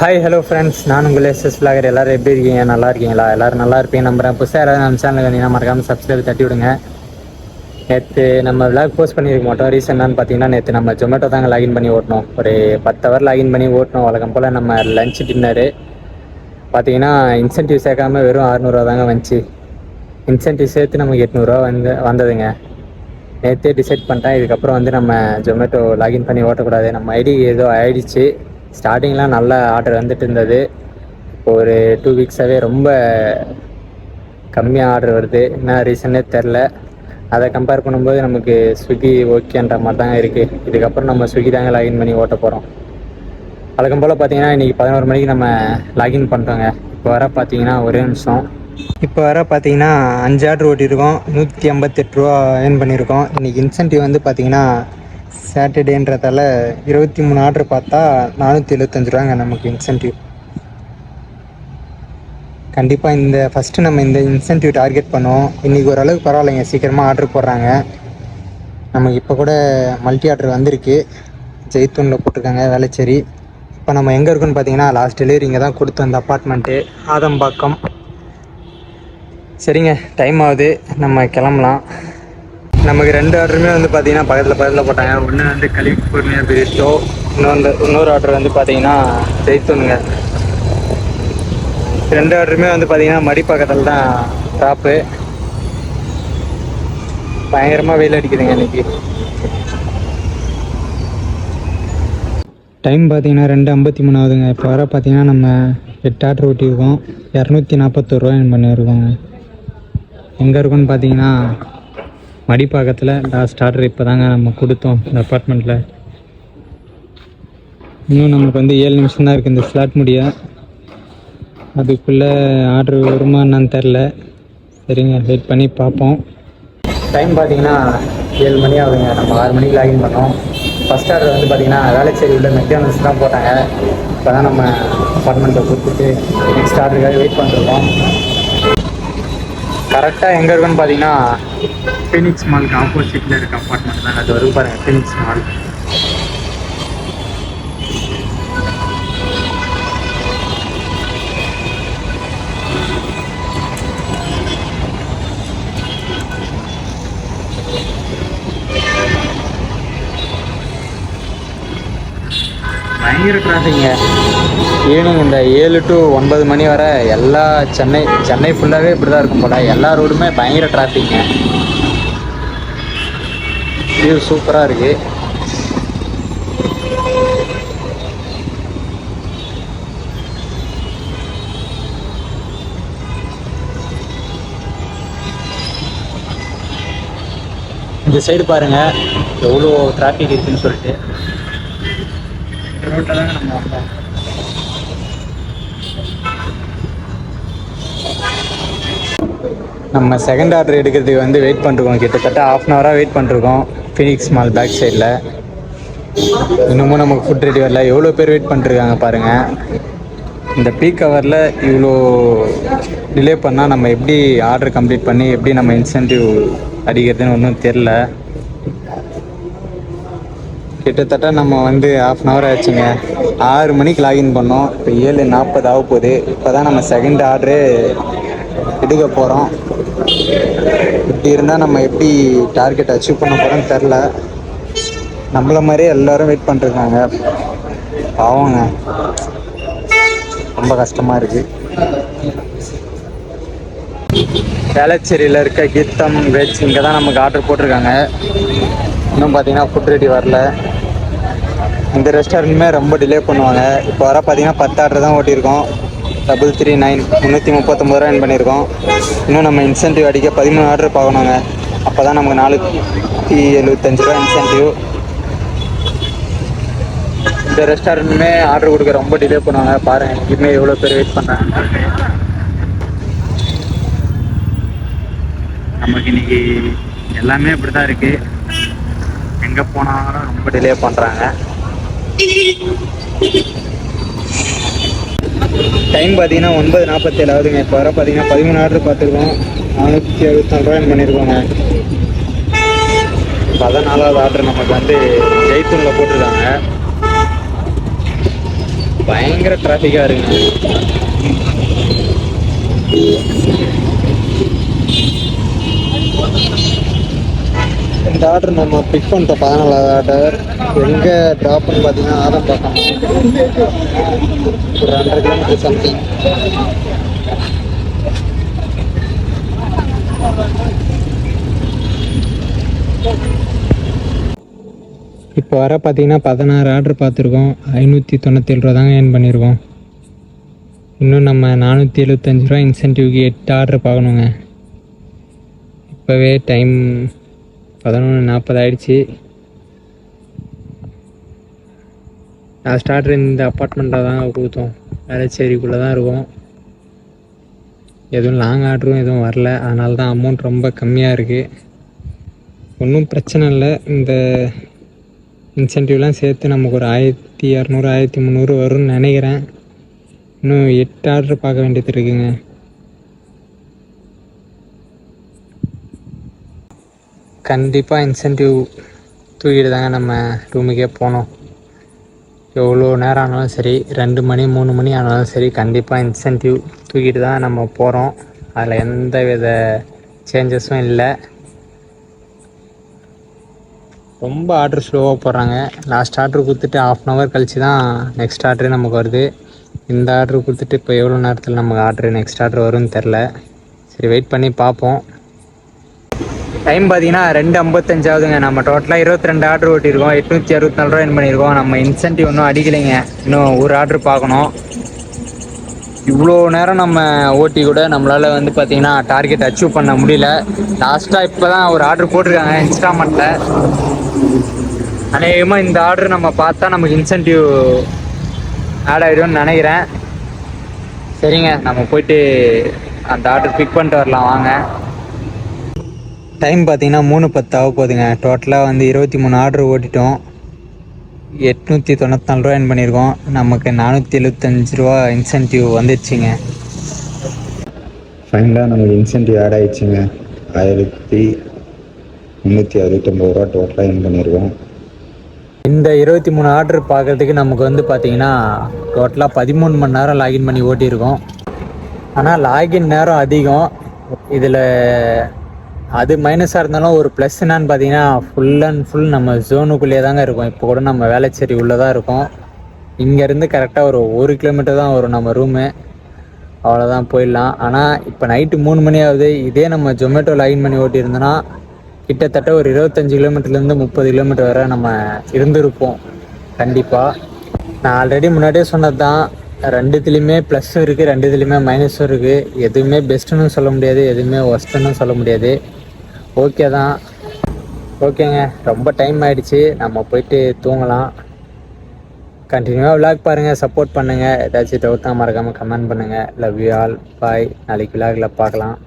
Hi hello friends, நான் உங்கள் SS vlogger. எல்லோரும் எப்படி இருக்கீங்க? நல்லா இருக்கீங்களா? எல்லோரும் நல்லா இருப்பீங்க நம்புறேன். புதுசாக யாராவது நம்ம சேனலுக்கு வந்தீங்கன்னா மறக்காமல் சப்ஸ்கிரைப் தட்டி விடுங்க. நேற்று நம்ம விளாக் போஸ்ட் பண்ணியிருக்க மாட்டோம். ரீசன் என்னன்னு பார்த்தீங்கன்னா, நேற்று நம்ம ஜொமேட்டோ தாங்க லாகின் பண்ணி ஓட்டணும். ஒரு 10 ஹவர் லாகின் பண்ணி ஓட்டணும். வழக்கம் போல் நம்ம லஞ்ச் டின்னரு பார்த்தீங்கன்னா இன்சென்டிவ் சேர்க்காமல் வெறும் 600 தாங்க வந்துச்சு. இன்சென்டிவ் சேர்த்து நமக்கு 800 வந்ததுங்க. நேற்றே டிசைட் பண்ணிட்டேன், இதுக்கப்புறம் நம்ம ஜொமேட்டோ லாகின் பண்ணி ஓட்டக்கூடாது. நம்ம ஐடி ஏதோ ஆயிடுச்சு. ஸ்டார்டிங்லாம் நல்ல ஆர்டர் வந்துட்டு இருந்தது. இப்போ ஒரு 2 வீக்ஸாகவே ரொம்ப கம்மியாக ஆர்டர் வருது. என்ன ரீசன்னே தெரில. அதை கம்பேர் பண்ணும்போது நமக்கு ஸ்விக்கி ஓகேன்ற மாதிரி தாங்க இருக்குது. இதுக்கப்புறம் நம்ம ஸ்விக்கி தாங்க லாகின் பண்ணி ஓட்ட போகிறோம். வழக்கம் போல் பார்த்தீங்கன்னா இன்றைக்கி 11 மணிக்கு நம்ம லாகின் பண்ணுறோங்க. இப்போ வர பார்த்தீங்கன்னா ஒரே நிமிஷம். இப்போ வர பார்த்தீங்கன்னா 5 ஆர்டர் ஓட்டியிருக்கோம். 158 ரூபா ஏர்ன் பண்ணியிருக்கோம். இன்றைக்கி இன்சென்டிவ் பார்த்தீங்கன்னா சாட்டர்டேன்றதால 23 ஆர்டர் பார்த்தா 475 ரூபாங்க நமக்கு இன்சென்டிவ். கண்டிப்பாக ஃபஸ்ட்டு நம்ம இந்த இன்சென்டிவ் டார்கெட் பண்ணுவோம். இன்றைக்கி ஓரளவுக்கு பரவாயில்லைங்க, சீக்கிரமாக ஆர்டர் போடுறாங்க. நமக்கு இப்போ கூட மல்டி ஆர்டர் வந்திருக்கு. ஜெய்த்தூனில் போட்டிருக்காங்க, வேளச்சேரி. இப்போ நம்ம எங்கே இருக்குன்னு பார்த்தீங்கன்னா லாஸ்ட் டெலிவரி இங்கே தான் கொடுத்தோம், அந்த அப்பார்ட்மெண்ட்டு ஆதம்பாக்கம். சரிங்க, டைம் ஆகுது, நம்ம கிளம்பலாம். நமக்கு 2 ஆர்டருமே பார்த்தீங்கன்னா பக்கத்தில் போட்டாங்க. ஒன்று கலிஃபோர்னியா பிரிட்டோ, இன்னொரு ஆர்டர் பார்த்தீங்கன்னா ஜெய்த்தூனுங்க. 2 ஆர்டருமே பார்த்தீங்கன்னா மடி பக்கத்தில் தான் ட்ராப்பு. பயங்கரமாக வெயில் அடிக்குதுங்க இன்றைக்கி. டைம் பார்த்தீங்கன்னா 2:53 ஆகுதுங்க. இப்போ வர பார்த்தீங்கன்னா நம்ம 8 ஆர்டர் ஓட்டியிருக்கோம். 241 ரூபா பண்ணியிருக்கோங்க. எங்கே இருக்குன்னு பார்த்தீங்கன்னா மடிப்பாக்கத்தில் லாஸ்ட் ஆர்டர் இப்போ தாங்க நம்ம கொடுத்தோம் இந்த அப்பார்ட்மெண்ட்டில். இன்னும் நமக்கு 7 நிமிஷம் தான் இருக்குது இந்த ஸ்லாட் முடிய. அதுக்குள்ளே ஆர்டர் வருமா என்னன்னு தெரில. சரிங்க, வெயிட் பண்ணி பார்ப்போம். டைம் பார்த்தீங்கன்னா 7 மணி ஆகுதுங்க. நம்ம 6 மணிக்கு லாகின் பண்ணோம். ஃபஸ்ட் ஆர்டர் பார்த்தீங்கன்னா வேளச்சேரி உள்ள மெக்டானல்ஸ் தான் போட்டாங்க. இப்போ தான் நம்ம அப்பார்ட்மெண்ட்டை கொடுத்துட்டு நெக்ஸ்ட் ஆர்டருக்காக வெயிட் பண்ணிருக்கோம். கரெக்டாக எங்கே இருக்குன்னு பார்த்தீங்கன்னா ஃபீனிக்ஸ் மாலுக்கு ஆப்போசிட்டில் இருக்க அப்பார்ட்மெண்ட் தான். அது வரும் பாருங்கள், ஃபீனிக்ஸ் மால். பயங்கர டிராஃபிக்ங்க. ஈவினிங் இந்த 7 to 9 மணி வரை எல்லா சென்னை ஃபுல்லாகவே இப்படி தான் இருக்கும் போல். எல்லா ரோடுமே பயங்கர டிராஃபிக்ங்க. வியூ சூப்பராக இருக்குது. இந்த சைடு பாருங்கள் எவ்வளோ டிராஃபிக் இருக்குதுன்னு சொல்லிட்டு. ரோட்டில் தாங்க நம்ம வந்தோம். நம்ம செகண்ட் ஆர்டர் எடுக்கிறதுக்கு வெயிட் பண்ணிருக்கோம். கிட்டத்தட்ட 1/2 hour வெயிட் பண்ணிருக்கோம் ஃபீனிக்ஸ் மால் பேக் சைடில். இன்னமும் நமக்கு ஃபுட் ரெடி வரல. எவ்வளோ பேர் வெயிட் பண்ணிருக்காங்க பாருங்கள். இந்த பீக் ஹவரில் இவ்வளோ டிலே பண்ணால் நம்ம எப்படி ஆர்டர் கம்ப்ளீட் பண்ணி எப்படி நம்ம இன்சென்டிவ் அடிக்கிறதுன்னு ஒன்றும் தெரில. கிட்டத்தட்ட நம்ம 1/2 hour ஆச்சுங்க. 6 மணிக்கு லாகின் பண்ணோம். இப்போ 7:40 ஆக போகுது. இப்போ தான் நம்ம செகண்ட் ஆர்டரு எடுக்க போகிறோம். இப்படி இருந்தால் நம்ம எப்படி டார்கெட் அச்சீவ் பண்ண போகிறோன்னு தெரில. நம்மள மாதிரியே எல்லோரும் வெயிட் பண்ணிருக்காங்க. பாவங்க, ரொம்ப கஷ்டமாக இருக்குது. வேளச்சேரியில் இருக்க கீதம் வெஜ் இங்கே தான் நமக்கு ஆர்டர் போட்டிருக்காங்க. இன்னும் பார்த்தீங்கன்னா ஃபுட் ரெடி வரல. இந்த ரெஸ்டாரண்ட்டுமே ரொம்ப டிலே பண்ணுவாங்க. இப்போ வர பார்த்தீங்கன்னா 10 ஆர்டர் தான் ஓட்டியிருக்கோம். 339 339 ரூபா ஏர்ன் பண்ணியிருக்கோம். இன்னும் நம்ம இன்சென்டிவ் அடிக்க 13 ஆர்டர் பார்க்கணுங்க. அப்போ தான் நமக்கு 475 ரூபா இன்சென்டிவ். இந்த ரெஸ்டாரண்ட்டுமே ஆர்டர் கொடுக்க ரொம்ப டிலே பண்ணுவாங்க. பாருங்கள், இங்கேயுமே எவ்வளோ பேர் வெயிட் பண்ணுறாங்க. நமக்கு இன்றைக்கி எல்லாமே இப்படி தான் இருக்குது. எங்கே போனாலும் ரொம்ப டிலே பண்ணுறாங்க. டைம் பார்த்தீங்கன்னா 9:47 ஆகுதுங்க. இப்போ வர பார்த்தீங்கன்னா 13 ஆர்டர் பார்த்துருக்கோம். 474 ரூபா பண்ணியிருக்கோங்க. 14வது ஆர்டர் நமக்கு வந்து ஜெய்த்தூனில் போட்டிருக்காங்க. பயங்கர டிராஃபிக்காக இருக்குங்க. இந்த ஆர்டர் நம்ம பிக் பண்ணிட்டோம். 14வது ஆர்டர் எங்கே ட்ராப்னு பார்த்தீங்கன்னா ஆதம்பாக்கம், ஒரு 100 கிலோமீட்டர் சம்திங். இப்போ வர பார்த்தீங்கன்னா 16 ஆர்டர் பார்த்துருக்கோம். 597 ரூபா தாங்க ஏர்ன் பண்ணியிருக்கோம். இன்னும் நம்ம 475 ரூபா இன்சென்டிவ்க்கு 8 ஆர்டர் பார்க்கணுங்க. இப்போவே டைம் 11:40 ஆயிடுச்சு. லாஸ்ட் ஆர்டர் இந்த அப்பார்ட்மெண்ட்டில் தாங்க கொடுத்தோம். வேளச்சேரிக்குள்ளே தான் இருக்கும். எதுவும் லாங் ஆர்டரும் எதுவும் வரல. அதனால தான் அமௌண்ட் ரொம்ப கம்மியாக இருக்குது. ஒன்றும் பிரச்சனை இல்லை. இந்த இன்சென்டிவ்லாம் சேர்த்து நமக்கு ஒரு 1200 1300 வரும்னு நினைக்கிறேன். இன்னும் 8 ஆர்டர் பார்க்க வேண்டியது இருக்குங்க. கண்டிப்பாக இன்சென்டிவ் தூக்கிட்டு தாங்க நம்ம ரூமுக்கே போனோம். எவ்வளோ நேரம் ஆனாலும் சரி, 2 மணி 3 மணி ஆனாலும் சரி, கண்டிப்பாக இன்சென்டிவ் தூக்கிட்டு தான் நம்ம போகிறோம். அதில் எந்த வித சேஞ்சஸும் இல்லை. ரொம்ப ஆர்டர் ஸ்லோவாக போடுறாங்க. லாஸ்ட் ஆர்டர் கொடுத்துட்டு 1/2 hour கழிச்சு தான் நெக்ஸ்ட் ஆர்டரே நமக்கு வருது. இந்த ஆர்டர் கொடுத்துட்டு இப்போ எவ்வளோ நேரத்தில் நமக்கு ஆர்டர் நெக்ஸ்ட் ஆர்டர் வரும்னு தெரில. சரி, வெயிட் பண்ணி பார்ப்போம். டைம் பார்த்தீங்கன்னா 2:55 ஆகுதுங்க. நம்ம டோட்டலாக 22 ஆர்டர் ஓட்டியிருக்கோம். 864 ரூபா பண்ணியிருக்கோம். நம்ம இன்சென்டிவ் இன்னும் அடிக்கலைங்க. இன்னும் ஒரு ஆர்டர் பார்க்கணும். இவ்வளோ நேரம் நம்ம ஓட்டி கூட நம்மளால் வந்து பார்த்திங்கன்னா டார்கெட் அச்சீவ் பண்ண முடியல. லாஸ்ட்டாக இப்போ தான் ஒரு ஆர்டர் போட்டிருக்காங்க இன்ஸ்டால்மெண்ட்டில். அநேகமாக இந்த ஆர்டர் நம்ம பார்த்தா நமக்கு இன்சென்டிவ் ஆட் ஆகிடும்னு நினைக்கிறேன். சரிங்க, நம்ம போயிட்டு அந்த ஆர்டர் பிக் பண்ணிட்டு வரலாம் வாங்க. டைம் பார்த்தீங்கன்னா 3:10 ஆக போகுதுங்க. டோட்டலாக வந்து 23 ஆர்டர் ஓட்டிட்டோம். 894 ரூபா ஏர்ன் பண்ணியிருக்கோம். நமக்கு 475 ரூபா இன்சென்டிவ் வந்துடுச்சுங்க. ஃபைனலாக நமக்கு இன்சென்டிவ் ஆட் ஆகிடுச்சுங்க. 1369 ரூபா டோட்டலாக ஏர்ன் பண்ணியிருக்கோம். இந்த 23 ஆர்டர் பார்க்குறதுக்கு நமக்கு வந்து பார்த்திங்கன்னா டோட்டலாக 13 மணி நேரம் லாகின் பண்ணி ஓட்டியிருக்கோம். ஆனால் லாகின் நேரம் அதிகம் இதில். அது மைனஸாக இருந்தாலும் ஒரு ப்ளஸ் என்னான்னு பார்த்தீங்கன்னா ஃபுல் அண்ட் ஃபுல் நம்ம ஜோனுக்குள்ளேயே தாங்க இருக்கும். இப்போ கூட நம்ம வேளச்சேரி உள்ளே தான் இருக்கோம். இங்கேருந்து கரெக்டாக ஒரு 1 கிலோமீட்டர் தான் வரும் நம்ம ரூமு. அவ்வளோதான், போயிடலாம். ஆனால் இப்போ நைட்டு 3 மணி ஆகுது. இதே நம்ம ஜொமேட்டோ லாகின் பண்ணி ஓட்டியிருந்தோன்னா கிட்டத்தட்ட ஒரு 25 கிலோமீட்டர்லேருந்து 30 கிலோமீட்டர் வரை நம்ம இருந்திருப்போம் கண்டிப்பாக. நான் ஆல்ரெடி முன்னாடியே சொன்னது தான், ரெண்டுத்துலேயுமே ப்ளஸ்ஸும் இருக்குது, ரெண்டுத்துலேயுமே மைனஸும் இருக்குது. எதுவுமே பெஸ்ட்டுன்னு சொல்ல முடியாது, எதுவுமே ஒஸ்ட்டுன்னு சொல்ல முடியாது. ஓகே தான். ஓகேங்க, ரொம்ப டைம் ஆகிடுச்சு. நம்ம போயிட்டு தூங்கலாம். கண்டினியூவாக விளாக் பாருங்கள், சப்போர்ட் பண்ணுங்கள். ஏதாச்சும் டவுட்னா மறக்காமல் கமெண்ட் பண்ணுங்கள். Love you all. பாய். நாளைக்கு விளாகில் பார்க்கலாம்.